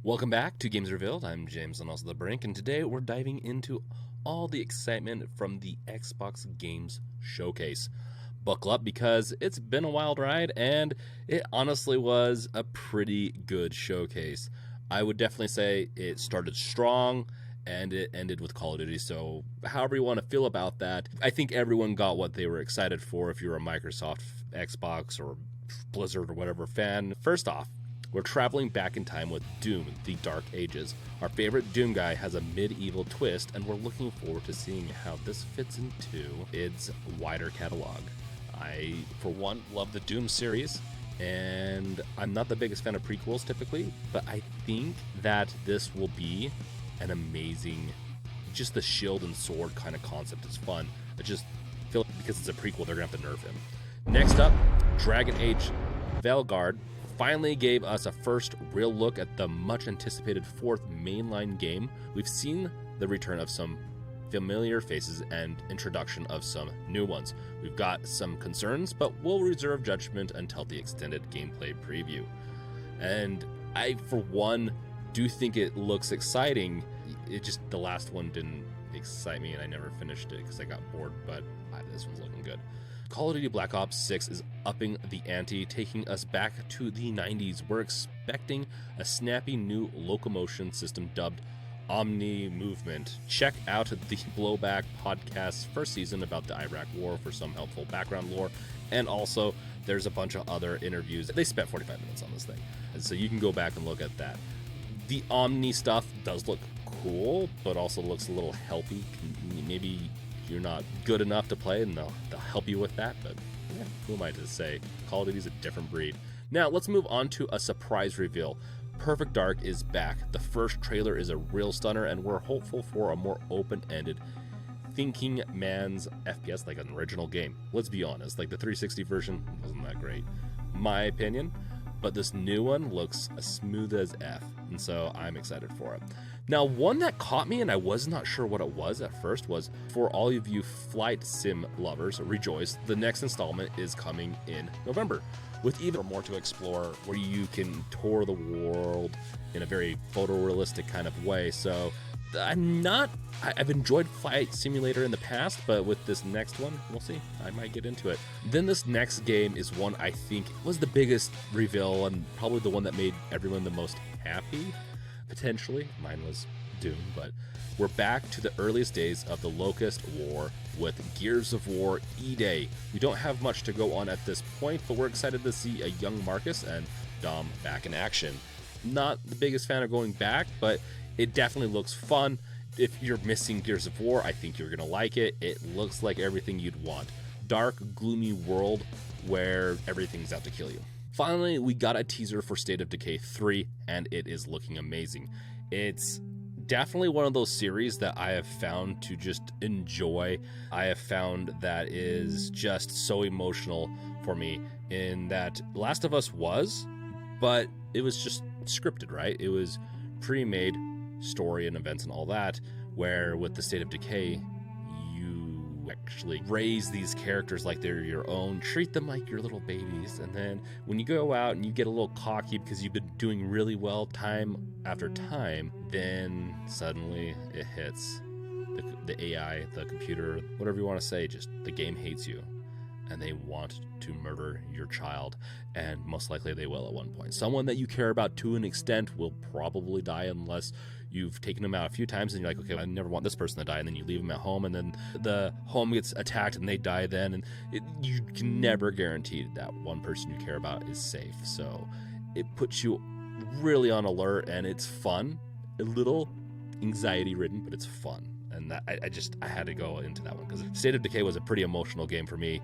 Welcome back to Games Revealed. I'm James and also the Brink, and today we're diving into all the excitement from the Xbox Games Showcase. Buckle up because it's been a wild ride, and it honestly was a pretty good showcase. I would definitely say it started strong and it ended with Call of Duty, so however you want to feel about that, I think everyone got what they were excited for if you're a Microsoft, Xbox, or Blizzard or whatever fan. First off, we're traveling back in time with Doom, the Dark Ages. Our favorite Doom guy has a medieval twist, and we're looking forward to seeing how this fits into its wider catalog. I, for one, love the Doom series, and I'm not the biggest fan of prequels typically, but I think that this will be an amazing, just the shield and sword kind of concept is fun. I just feel like because it's a prequel, they're going to have to nerf him. Next up, Dragon Age Veilguard finally gave us a first real look at the much anticipated fourth mainline game. We've seen the return of some familiar faces and introduction of some new ones. We've got some concerns, but we'll reserve judgment until the extended gameplay preview. And I, for one, do think it looks exciting. It just, the last one didn't excite me and I never finished it because I got bored, but this one's looking good. Call of Duty Black Ops 6 is upping the ante, taking us back to the 90s. We're expecting a snappy new locomotion system dubbed Omni Movement. Check out the Blowback podcast's first season about the Iraq War for some helpful background lore. And also, there's a bunch of other interviews. They spent 45 minutes on this thing, and so you can go back and look at that. The Omni stuff does look cool, but also looks a little helpy. Maybe you're not good enough to play and they'll help you with that, but yeah, who am I to say? Call of Duty's a different breed. Now let's move on to a surprise reveal. Perfect Dark is back. The first trailer is a real stunner, and we're hopeful for a more open-ended thinking man's FPS like an original game. Let's be honest, like the 360 version wasn't that great, my opinion, but this new one looks as smooth as F, and so I'm excited for it. Now, one that caught me and I was not sure what it was at first was, for all of you flight sim lovers, rejoice, the next installment is coming in November, with even more to explore where you can tour the world in a very photorealistic kind of way. So I've enjoyed Flight Simulator in the past, but with this next one, we'll see. I might get into it. Then this next game is one I think was the biggest reveal and probably the one that made everyone the most happy, potentially. Mine was Doom, but we're back to the earliest days of the Locust War with Gears of War E-Day. We don't have much to go on at this point, but we're excited to see a young Marcus and Dom back in action. Not the biggest fan of going back, but it definitely looks fun. If you're missing Gears of War, I think you're going to like it. It looks like everything you'd want. Dark, gloomy world where everything's out to kill you. Finally, we got a teaser for State of Decay 3, and it is looking amazing. It's definitely one of those series that I have found to just enjoy. I have found that is just so emotional for me, in that Last of Us was, but it was just scripted, right? It was pre-made story and events and all that, where with the State of Decay, you actually raise these characters like they're your own, treat them like your little babies, and then when you go out and you get a little cocky because you've been doing really well time after time, then suddenly it hits. The AI, the computer, whatever you want to say, just the game hates you, and they want to murder your child, and most likely they will at one point. Someone that you care about to an extent will probably die unless you've taken them out a few times and you're like, okay, I never want this person to die, and then you leave them at home, and then the home gets attacked and they die then, and you can never guarantee that one person you care about is safe. So it puts you really on alert, and it's fun, a little anxiety ridden, but it's fun. And that, I had to go into that one because State of Decay was a pretty emotional game for me,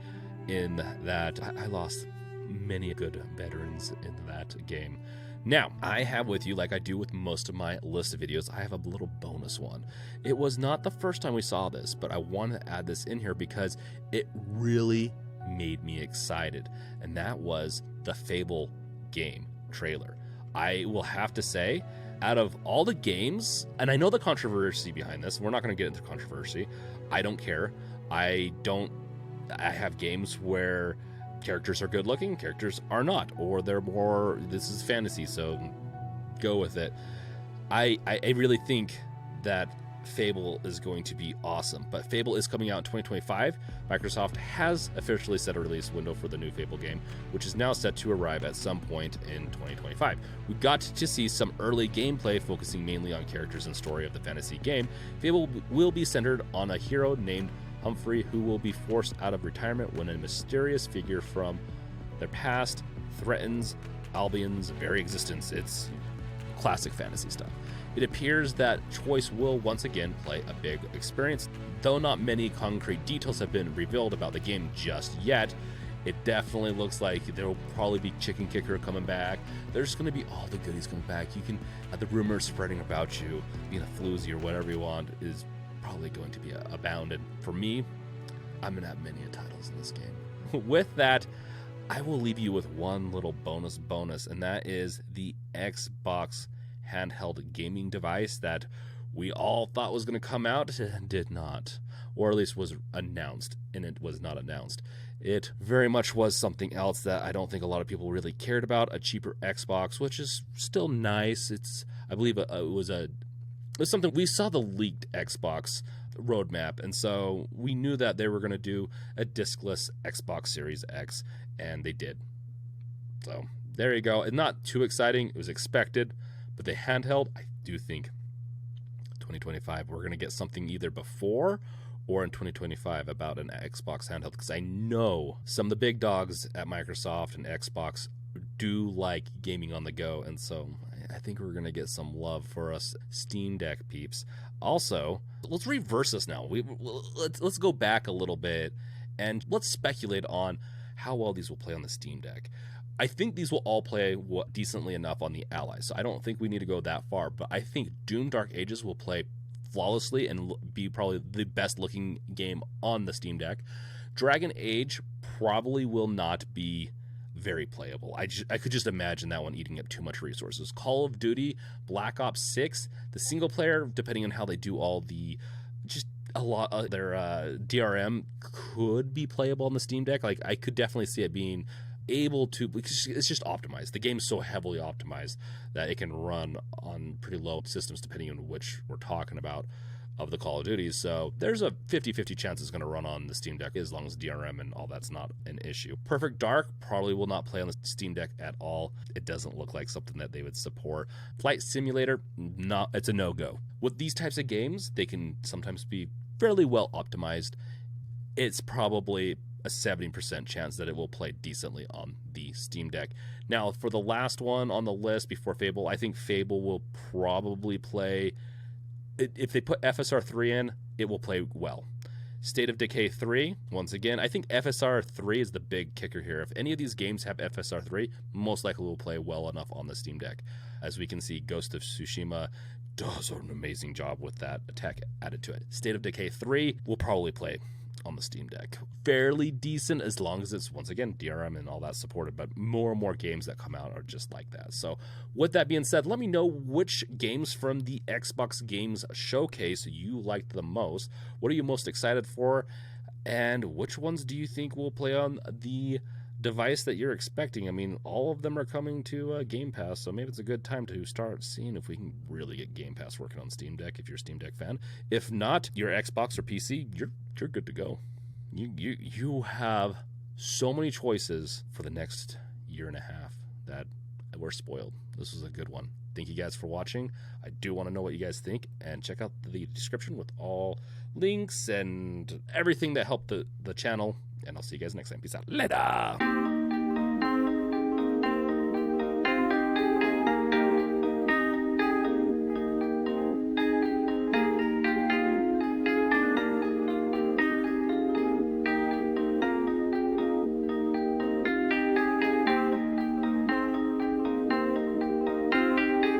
in that I lost many good veterans in that game. Now, I have with you, like I do with most of my list of videos, I have a little bonus one. It was not the first time we saw this, but I wanted to add this in here because it really made me excited, and that was the Fable game trailer. I will have to say, out of all the games, and I know the controversy behind this, we're not going to get into controversy. I don't care. I have games where characters are good looking, characters are not, or they're more, this is fantasy, so go with it. I really think that Fable is going to be awesome, but Fable is coming out in 2025. Microsoft has officially set a release window for the new Fable game, which is now set to arrive at some point in 2025. We got to see some early gameplay focusing mainly on characters and story of the fantasy game. Fable will be centered on a hero named Humphrey who will be forced out of retirement when a mysterious figure from their past threatens Albion's very existence. It's classic fantasy stuff. It appears that choice will once again play a big experience. Though not many concrete details have been revealed about the game just yet, it definitely looks like there will probably be Chicken Kicker coming back. There's going to be all the goodies coming back. You can, the rumors spreading about you being a floozy or whatever you want is probably going to be abounded. For me, I'm going to have many titles in this game. With that, I will leave you with one little bonus, and that is the Xbox handheld gaming device that we all thought was going to come out and did not, or at least was announced, and it was not announced. It very much was something else that I don't think a lot of people really cared about, a cheaper Xbox, which is still nice. I believe it was something. We saw the leaked Xbox roadmap, and so we knew that they were going to do a discless Xbox Series X, and they did. So there you go. It's not too exciting. It was expected. But the handheld, I do think 2025, we're going to get something either before or in 2025 about an Xbox handheld, because I know some of the big dogs at Microsoft and Xbox do like gaming on the go, and so I think we're going to get some love for us Steam Deck peeps. Also, let's reverse this now. Let's go back a little bit and let's speculate on how well these will play on the Steam Deck. I think these will all play decently enough on the Ally, so I don't think we need to go that far, but I think Doom Dark Ages will play flawlessly and be probably the best looking game on the Steam Deck. Dragon Age probably will not be very playable. I could just imagine that one eating up too much resources. Call of Duty, Black Ops 6, the single player, depending on how they do all the, just a lot of their DRM could be playable on the Steam Deck. Like, I could definitely see it being able to, because it's just optimized. The game's so heavily optimized that it can run on pretty low systems depending on which we're talking about of the Call of Duties. So there's a 50-50 chance it's going to run on the Steam Deck as long as DRM and all that's not an issue. Perfect Dark probably will not play on the Steam Deck at all. It doesn't look like something that they would support. Flight Simulator, it's a no-go. With these types of games, they can sometimes be fairly well optimized. It's probably a 70% chance that it will play decently on the Steam Deck. Now, for the last one on the list before Fable, I think Fable will probably play, if they put FSR 3 in, it will play well. State of Decay 3, once again, I think FSR 3 is the big kicker here. If any of these games have FSR 3, most likely will play well enough on the Steam Deck. As we can see, Ghost of Tsushima does an amazing job with that tech added to it. State of Decay 3 will probably play on the Steam Deck fairly decent, as long as it's, once again, DRM and all that supported, but more and more games that come out are just like that. So with that being said, let me know which games from the Xbox Games Showcase you liked the most. What are you most excited for, and which ones do you think will play on the device that you're expecting? I mean, all of them are coming to Game Pass, so maybe it's a good time to start seeing if we can really get Game Pass working on Steam Deck if you're a Steam Deck fan. If not, your Xbox or PC, you're good to go. You have so many choices for the next year and a half that we're spoiled. This was a good one. Thank you guys for watching. I do want to know what you guys think, and check out the description with all links and everything that helped the channel. And I'll see you guys next time. Peace out. Later.